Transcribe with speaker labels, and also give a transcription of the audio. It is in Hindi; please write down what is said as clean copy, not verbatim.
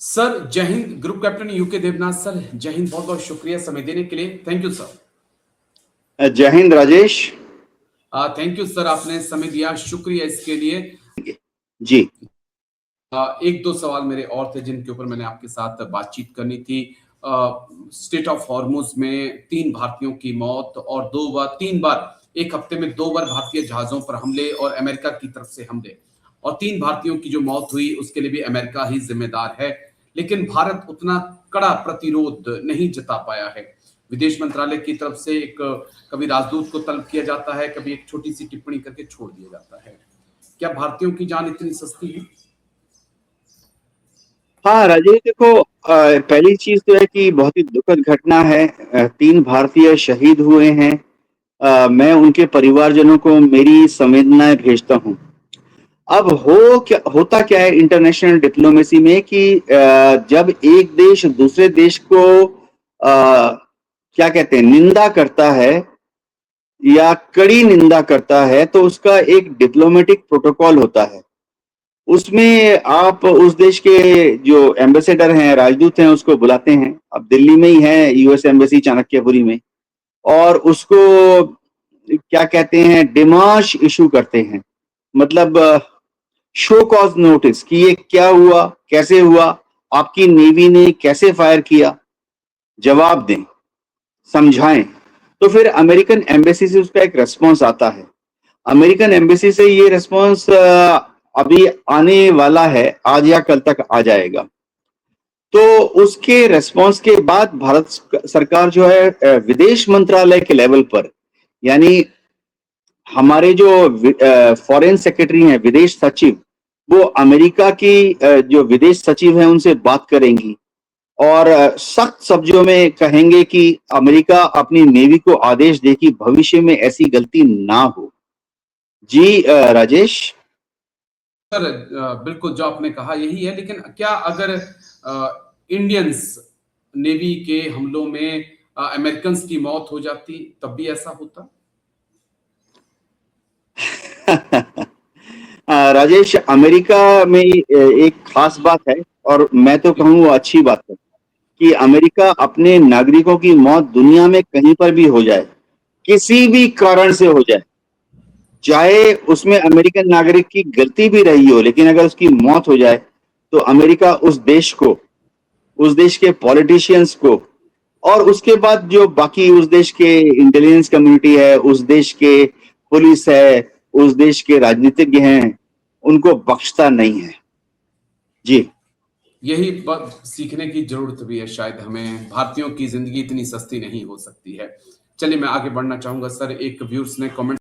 Speaker 1: सर जय हिंद। Group captain UK Devnath sir, जय हिंद। बहुत बहुत शुक्रिया समय देने के लिए। Thank you sir.
Speaker 2: जय हिंद राजेश।
Speaker 1: थैंक यू सर, आपने समय दिया, शुक्रिया इसके लिए।
Speaker 2: जी।
Speaker 1: एक दो सवाल मेरे और थे जिनके ऊपर मैंने आपके साथ बातचीत करनी थी। स्टेट ऑफ हॉर्मुज में 3 भारतीयों की मौत और 3 बार एक हफ्ते में 2 बार भारतीय जहाजों पर हमले और अमेरिका की तरफ से हमले, और 3 भारतीयों की जो मौत हुई उसके लिए भी अमेरिका ही जिम्मेदार है। लेकिन भारत उतना कड़ा प्रतिरोध नहीं जता पाया है। विदेश मंत्रालय की तरफ से एक कभी राजदूत को तलब किया जाता है, कभी एक छोटी सी टिप्पणी करके छोड़ दिया जाता है। क्या भारतीयों की जान इतनी सस्ती है?
Speaker 2: हाँ राजेश, देखो, पहली चीज तो है कि बहुत ही दुखद घटना है। 3 भारतीय शहीद हुए हैं। मैं उनके परिवारजनों को मेरी संवेदनाएं भेजता हूँ। अब होता क्या है इंटरनेशनल डिप्लोमेसी में कि जब एक देश दूसरे देश को क्या कहते हैं, निंदा करता है या कड़ी निंदा करता है, तो उसका एक डिप्लोमेटिक प्रोटोकॉल होता है। उसमें आप उस देश के जो एम्बेसडर हैं, राजदूत हैं, उसको बुलाते हैं। अब दिल्ली में ही है यूएस एम्बेसी चाणक्यपुरी में, और उसको क्या कहते हैं, डिमाश इशू करते हैं। मतलब शो कॉज नोटिस कि ये क्या हुआ, कैसे हुआ, आपकी नेवी ने कैसे फायर किया, जवाब दें, समझाएं। तो फिर अमेरिकन एम्बेसी से उसका एक रेस्पॉन्स आता है। अमेरिकन एम्बेसी से ये रेस्पॉन्स अभी आने वाला है, आज या कल तक आ जाएगा। तो उसके रेस्पॉन्स के बाद भारत सरकार जो है विदेश मंत्रालय के लेवल पर, यानी हमारे जो फॉरेन सेक्रेटरी हैं, विदेश सचिव, वो अमेरिका की जो विदेश सचिव हैं उनसे बात करेंगी और सख्त शब्दों में कहेंगे कि अमेरिका अपनी नेवी को आदेश दे कि भविष्य में ऐसी गलती ना हो। जी राजेश।
Speaker 1: सर बिल्कुल जो आपने कहा यही है, लेकिन क्या अगर इंडियंस नेवी के हमलों में अमेरिकन की मौत हो जाती तब भी ऐसा होता?
Speaker 2: राजेश, अमेरिका में एक खास बात है, और मैं तो कहूँ वो अच्छी बात है, कि अमेरिका अपने नागरिकों की मौत दुनिया में कहीं पर भी हो जाए, किसी भी कारण से हो जाए, चाहे उसमें अमेरिकन नागरिक की गलती भी रही हो, लेकिन अगर उसकी मौत हो जाए तो अमेरिका उस देश को, उस देश के पॉलिटिशियंस को, और उसके बाद जो बाकी उस देश के इंटेलिजेंस कम्युनिटी है, उस देश के पुलिस है, उस देश के राजनीतिज्ञ हैं, उनको बख्शता नहीं है। जी।
Speaker 1: यही बात सीखने की जरूरत भी है शायद हमें। भारतीयों की जिंदगी इतनी सस्ती नहीं हो सकती है। चलिए मैं आगे बढ़ना चाहूंगा सर। एक व्यूअर्स ने कमेंट